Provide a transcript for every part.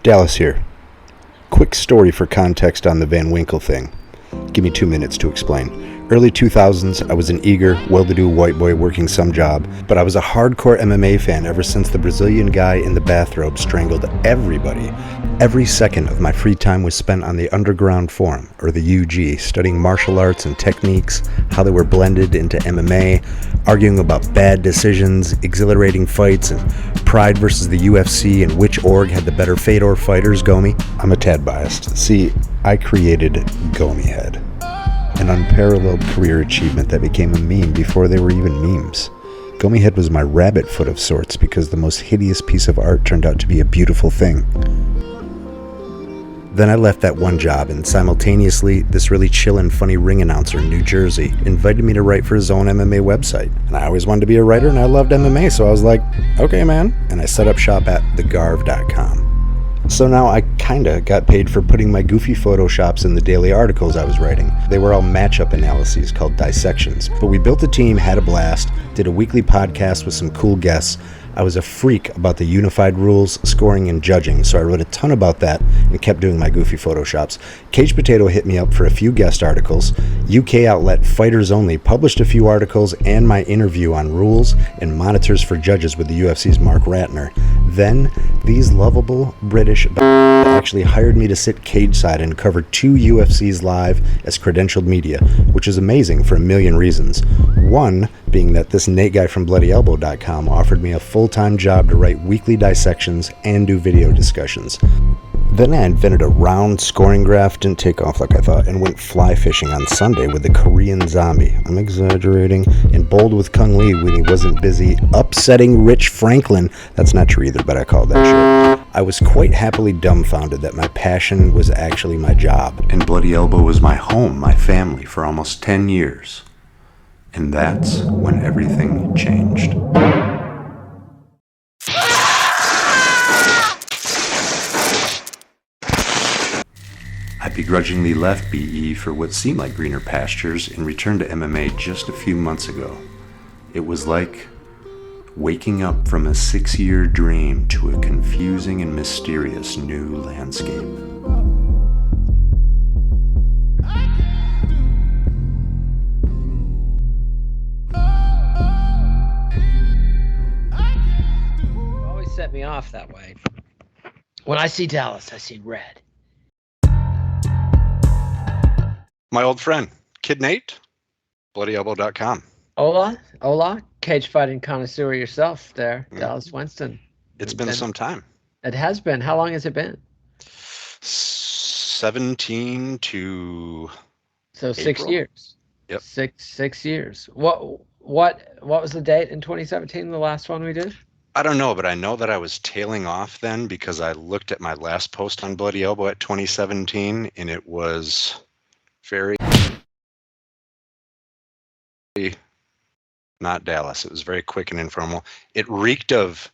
Dallas here. Quick story for context on the Van Winkle thing. Give me 2 minutes to explain. Early 2000s, I was an eager, well-to-do white boy working some job, but I was a hardcore MMA fan ever since the Brazilian guy in the bathrobe strangled everybody. Every second of my free time was spent on the Underground Forum, or the UG, studying martial arts and techniques, how they were blended into MMA, arguing about bad decisions, exhilarating fights, and Pride versus the UFC and which org had the better Fedor fighters, Gomi. I'm a tad biased. See, I created Gomi Head, an unparalleled career achievement that became a meme before they were even memes. Gomi Head was my rabbit foot of sorts because the most hideous piece of art turned out to be a beautiful thing. Then I left that one job, and simultaneously, this really chill and funny ring announcer in New Jersey invited me to write for his own MMA website. And I always wanted to be a writer, and I loved MMA, so I was like, okay, man. And I set up shop at thegarv.com. So now I kinda got paid for putting my goofy photoshops in the daily articles I was writing. They were all matchup analyses called dissections. But we built a team, had a blast, did a weekly podcast with some cool guests. I was a freak about the unified rules, scoring, and judging, so I wrote a ton about that and kept doing my goofy photoshops. Cage Potato hit me up for a few guest articles. UK outlet Fighters Only published a few articles and my interview on rules and monitors for judges with the UFC's Mark Ratner. Then, these lovable British actually hired me to sit cage side and cover 2 UFCs live as credentialed media, which is amazing for a million reasons. One being that this Nate guy from BloodyElbow.com offered me a full-time job to write weekly dissections and do video discussions. Then I invented a round scoring graph, didn't take off like I thought, and went fly fishing on Sunday with the Korean Zombie. I'm exaggerating. And bowled with Kung Lee when he wasn't busy upsetting Rich Franklin. That's not true either, but I called that shit. I was quite happily dumbfounded that my passion was actually my job. And Bloody Elbow was my home, my family, for almost 10 years. And that's when everything changed. I begrudgingly left BE for what seemed like greener pastures and returned to MMA just a few months ago. It was like waking up from a 6-year dream to a confusing and mysterious new landscape. Always set me off that way. When I see Dallas, I see red. My old friend, Kid Nate, BloodyElbow.com. Hola, cage fighting connoisseur yourself there, Dallas Winston. It's been some time. It has been. How long has it been? 17 to So April? 6 years. Yep. Six years. What was the date in 2017? The last one we did? I don't know, but I know that I was tailing off then because I looked at my last post on Bloody Elbow at 2017, and it was very not Dallas. It was very quick and informal. It reeked of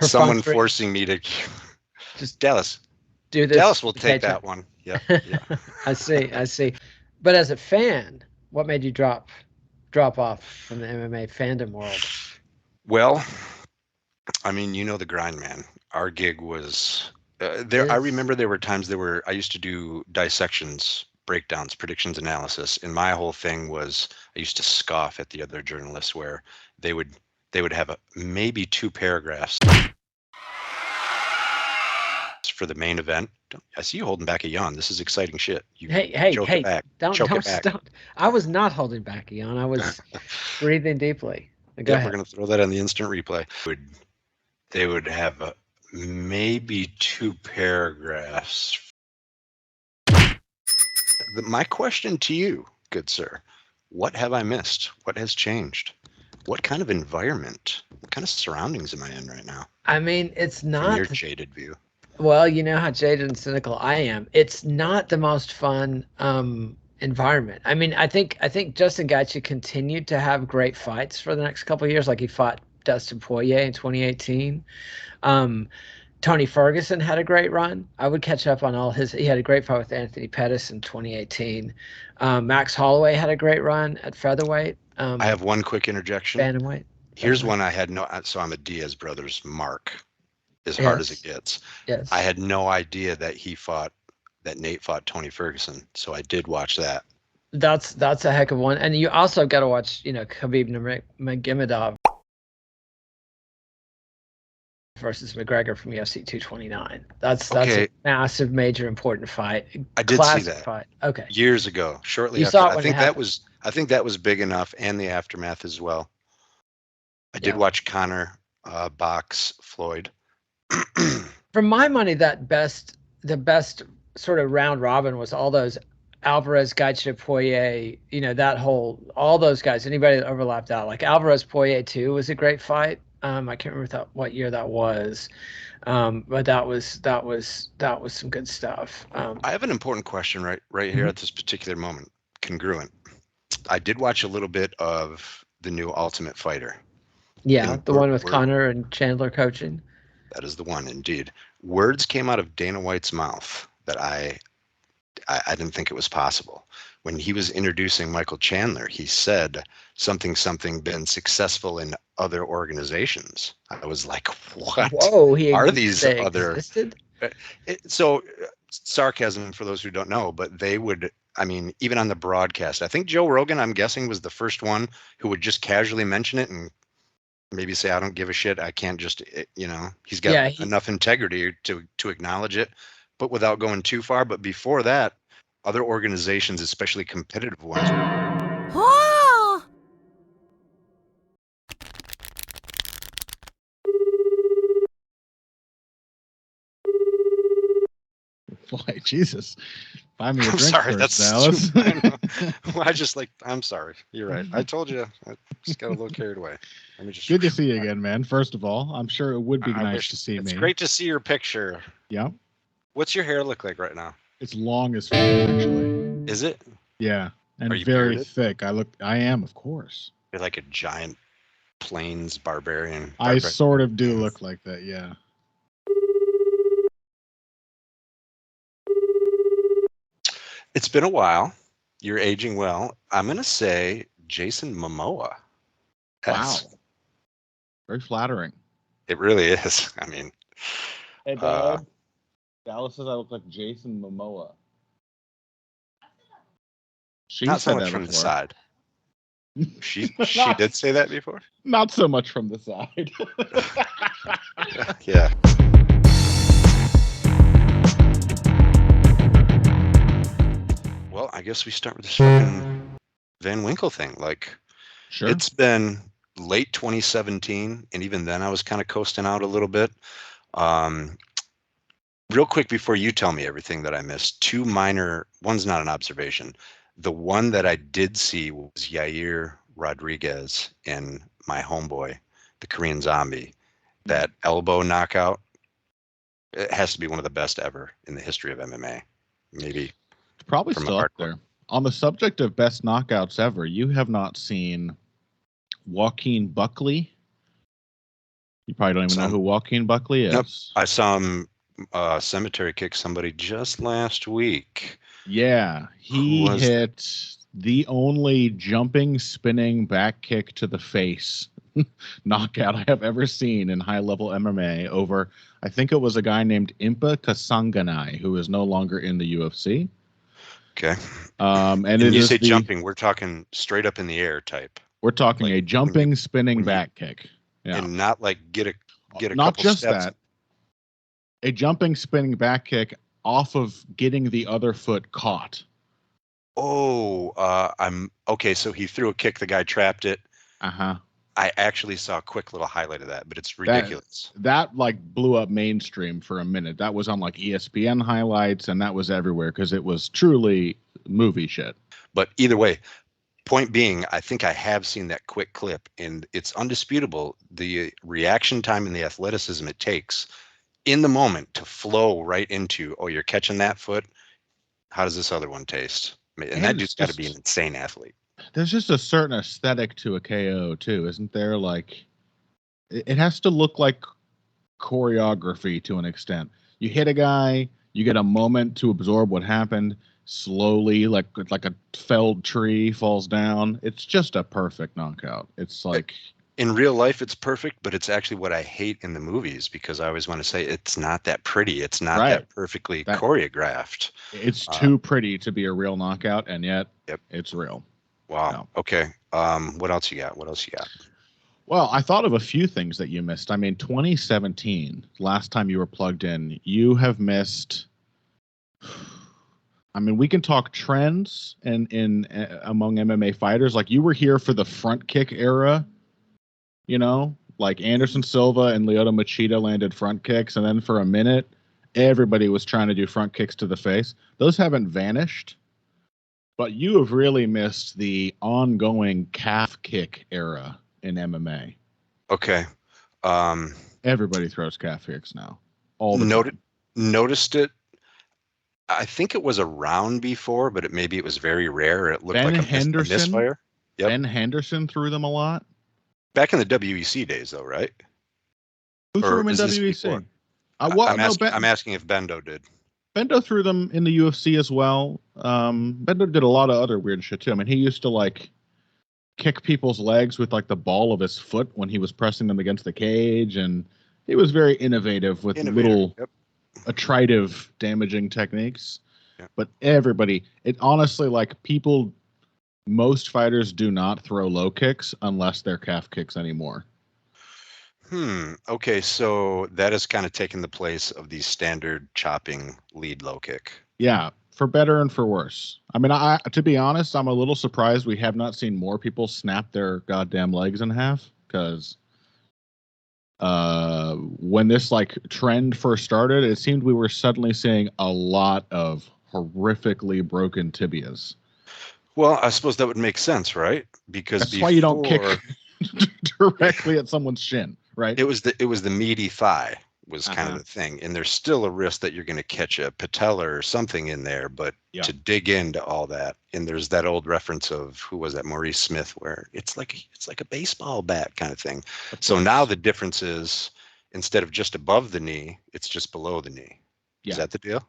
someone forcing me to just Dallas. Do this. Dallas will take that one. Yeah. I see. But as a fan, what made you drop off from the MMA fandom world? Well, I mean, you know the grind, man. Our gig was there. I remember there were times I used to do dissections, breakdowns, predictions, analysis, and my whole thing was I used to scoff at the other journalists where they would have maybe 2 paragraphs for the main event. I see you holding back a yawn. This is exciting shit. Hey! Don't. Back. I was not holding back a yawn. I was breathing deeply. Go ahead. We're gonna throw that on the instant replay. They would have maybe 2 paragraphs. My question to you, good sir, what have I missed? What has changed? What kind of environment, what kind of surroundings am I in right now? I mean, it's not from your jaded view. Well, you know how jaded and cynical I am. It's not the most fun environment. I mean, I think Justin Gaethje continued to have great fights for the next couple of years. Like he fought Dustin Poirier in 2018. Tony Ferguson had a great run. I would catch up on all his. He had a great fight with Anthony Pettis in 2018. Max Holloway had a great run at featherweight. I have one quick interjection. Bantamweight. Here's one I had so I'm a Diaz brothers mark. as hard as it gets. Yes. I had no idea that Nate fought Tony Ferguson, so I did watch that. That's a heck of one. And you also got to watch, Khabib Nurmagomedov versus McGregor from UFC 229. That's a massive, major, important fight. I did see that fight. Okay. years ago, shortly you after. Saw it when I think that was big enough, and the aftermath as well. I did watch Conor box Floyd. For my money, the best sort of round robin was all those Alvarez, Gaethje, Poirier, all those guys, anybody that overlapped out. Like Alvarez Poirier 2 was a great fight. I can't remember what year that was. But that was some good stuff. I have an important question right here at this particular moment. Congruent. I did watch a little bit of the new Ultimate Fighter. Yeah, the one with Conor and Chandler coaching. That is the one, indeed. Words came out of Dana White's mouth that I didn't think it was possible. When he was introducing Michael Chandler, he said something been successful in other organizations. I was like, what? Whoa, are these other? Existed? So sarcasm for those who don't know, but they would. I mean, even on the broadcast, I think Joe Rogan, I'm guessing, was the first one who would just casually mention it and maybe say, I don't give a shit. I can't just, he's got enough integrity to acknowledge it, but without going too far. But before that, other organizations, especially competitive ones. Why, Jesus. Find me a I'm drink sorry, first, that's Dallas. I'm sorry. You're right. I told you. I just got a little carried away. Let me just. Good to see you again, man. First of all, I'm sure it would be nice to see me. It's great to see your picture. Yeah. What's your hair look like right now? It's long as fuck, actually. Is it? Yeah. And very bearded? thick. I am, of course. You're like a giant plains barbarian. I sort of do look like that, yeah. It's been a while. You're aging well. I'm going to say Jason Momoa. Wow. Very flattering. It really is. I mean. Hey, Dad. Dallas says I look like Jason Momoa. She not said so much that from before. the side. She did say that before? Not so much from the side. Yeah. Well, I guess we start with this fucking Van Winkle thing. Like, sure. It's been late 2017, and even then I was kind of coasting out a little bit. Real quick before you tell me everything that I missed, two minor, one's not an observation. The one that I did see was Yair Rodriguez in My Homeboy, the Korean Zombie. That elbow knockout, it has to be one of the best ever in the history of MMA. Maybe. Probably still up there. On the subject of best knockouts ever, you have not seen Joaquin Buckley. You probably don't even know who Joaquin Buckley is. Nope. I saw him cemetery kick somebody just last week. Yeah, he hit the only jumping, spinning back kick to the face knockout I have ever seen in high-level MMA over, I think it was a guy named Impa Kasanganay, who is no longer in the UFC. Okay. And you say jumping, we're talking straight up in the air type. We're talking a jumping, spinning back kick. Yeah. And not like get a not couple just steps. that. A jumping, spinning back kick off of getting the other foot caught. Oh, I'm okay. So he threw a kick, the guy trapped it. Uh-huh. I actually saw a quick little highlight of that, but it's ridiculous. That like blew up mainstream for a minute. That was on like ESPN highlights, and that was everywhere because it was truly movie shit. But either way, point being, I think I have seen that quick clip, and it's undisputable the reaction time and the athleticism it takes in the moment to flow right into, oh, you're catching that foot. How does this other one taste? And that dude's got to be an insane athlete. There's just a certain aesthetic to a KO too, isn't there? Like, it has to look like choreography to an extent. You hit a guy, you get a moment to absorb what happened. Slowly, like a felled tree falls down. It's just a perfect knockout. It's like in real life it's perfect, but it's actually what I hate in the movies, because I always want to say it's not that pretty. It's not Right. that perfectly choreographed. It's too pretty to be a real knockout, and yet it's real. Wow. No. Okay. What else you got? Well, I thought of a few things that you missed. I mean, 2017, last time you were plugged in, you have missed. I mean, we can talk trends in among MMA fighters. Like, you were here for the front kick era, you know, like Anderson Silva and Lyoto Machida landed front kicks, and then for a minute, everybody was trying to do front kicks to the face. Those haven't vanished, but you have really missed the ongoing calf kick era in MMA. Okay. Everybody throws calf kicks now. All the time. Noticed it. I think it was around before, but maybe it was very rare. It looked Ben like a Henderson, misfire. Yep. Ben Henderson threw them a lot. Back in the WEC days, though, right? Who threw them in WEC? I'm asking if Bendo did. Bendo threw them in the UFC as well. Bendo did a lot of other weird shit too. I mean, he used to like kick people's legs with like the ball of his foot when he was pressing them against the cage, and he was very innovative with little attritive, damaging techniques. Yep. But everybody, it honestly, like, people, most fighters do not throw low kicks unless they're calf kicks anymore. Okay, so that has kind of taken the place of the standard chopping lead low kick. Yeah, for better and for worse. I mean, to be honest, I'm a little surprised we have not seen more people snap their goddamn legs in half, because when this like trend first started, it seemed we were suddenly seeing a lot of horrifically broken tibias. Well, I suppose that would make sense, right? Because that's why you don't kick directly at someone's shin, right? It was the meaty thigh was kind of the thing, and there's still a risk that you're going to catch a patella or something in there, but to dig into all that, and there's that old reference of, who was that, Maurice Smith, where it's like a baseball bat kind of thing. So now the difference is, instead of just above the knee, it's just below the knee. Is that the deal?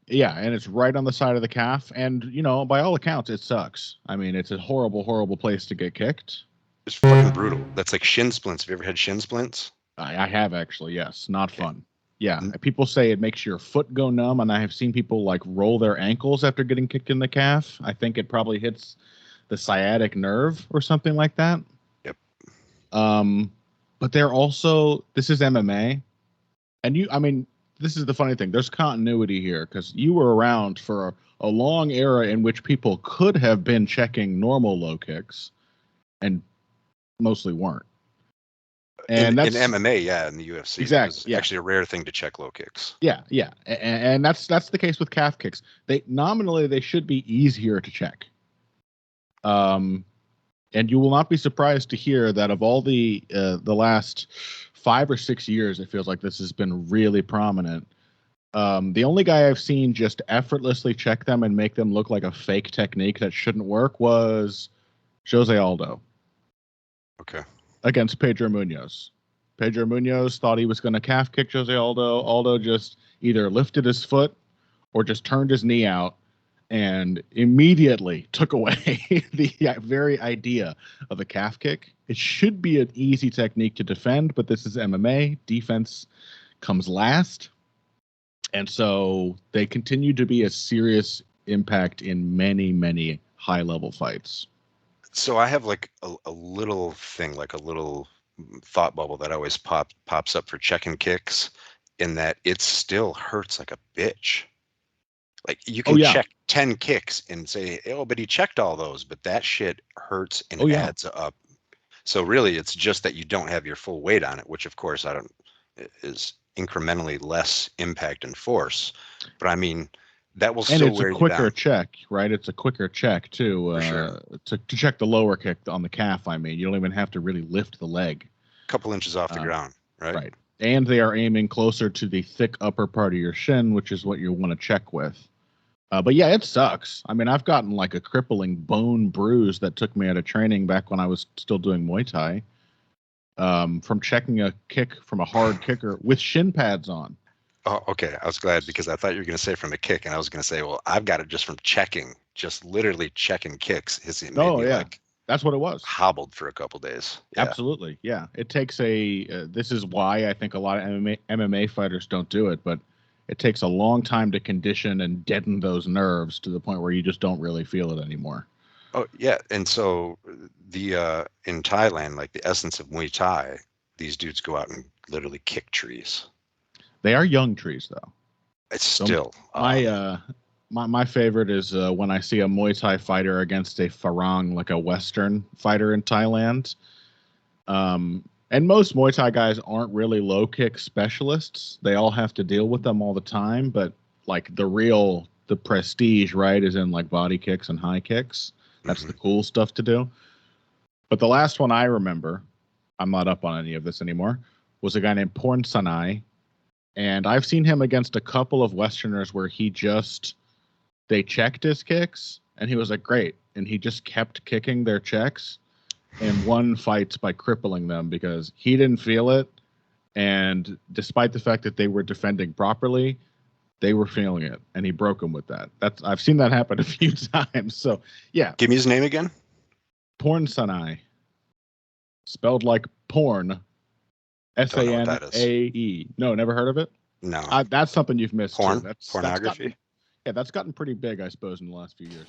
Yeah, and it's right on the side of the calf, and you know, by all accounts, it sucks. I mean, it's a horrible, horrible place to get kicked. It's fucking brutal. That's like shin splints. Have you ever had shin splints? I have, actually, yes. Not fun. Yeah, people say it makes your foot go numb, and I have seen people like roll their ankles after getting kicked in the calf. I think it probably hits the sciatic nerve or something like that. Yep. But they're also, this is MMA, and this is the funny thing. There's continuity here, because you were around for a long era in which people could have been checking normal low kicks and mostly weren't. And in MMA, in the UFC, exactly, it was actually a rare thing to check low kicks. Yeah, and that's the case with calf kicks. They should be easier to check. And you will not be surprised to hear that of all the last 5 or 6 years, it feels like this has been really prominent. The only guy I've seen just effortlessly check them and make them look like a fake technique that shouldn't work was Jose Aldo. Okay. Against Pedro Munoz. Pedro Munoz thought he was going to calf kick Jose Aldo. Aldo just either lifted his foot or just turned his knee out and immediately took away the very idea of a calf kick. It should be an easy technique to defend, but this is MMA. Defense comes last. And so they continue to be a serious impact in many, many high-level fights. So I have like a little thing, like a little thought bubble that always pops up for checking kicks, in that it still hurts like a bitch. Like, you can check 10 kicks and say, oh, but he checked all those, but that shit hurts and adds up. So really, it's just that you don't have your full weight on it, which of course is incrementally less impact and force. But I mean, that will still wear you down. And it's a quicker check, right? It's a quicker check too. For sure. To check the lower kick on the calf, I mean, you don't even have to really lift the leg. A couple inches off the ground, right? Right. And they are aiming closer to the thick upper part of your shin, which is what you want to check with. But yeah, it sucks. I mean, I've gotten like a crippling bone bruise that took me out of training back when I was still doing Muay Thai, from checking a kick from a hard kicker with shin pads on. Oh, okay. I was glad, because I thought you were going to say from a kick, and I was going to say, well, I've got it just from checking, just literally checking kicks. Like That's what it was. Hobbled for a couple days. Yeah. Absolutely. Yeah. It takes this is why I think a lot of MMA fighters don't do it, but it takes a long time to condition and deaden those nerves to the point where you just don't really feel it anymore. Oh yeah. And so in Thailand, like the essence of Muay Thai, these dudes go out and literally kick trees. They are young trees though. It's still my favorite is when I see a Muay Thai fighter against a Farang, like a Western fighter in Thailand. And most Muay Thai guys aren't really low kick specialists. They all have to deal with them all the time. But like the prestige, right, is in like body kicks and high kicks. That's the cool stuff to do. But the last one I remember, I'm not up on any of this anymore, was a guy named Porn Sanai. And I've seen him against a couple of Westerners where they checked his kicks and he was like, great. And he just kept kicking their checks and won fights by crippling them because he didn't feel it. And despite the fact that they were defending properly, they were feeling it. And he broke them with that. I've seen that happen a few times. So yeah. Give me his name again. Porn Sanai. Spelled like porn. Sanae. No, never heard of it? No. That's something you've missed. Porn? Too. Pornography? That's gotten pretty big, I suppose, in the last few years.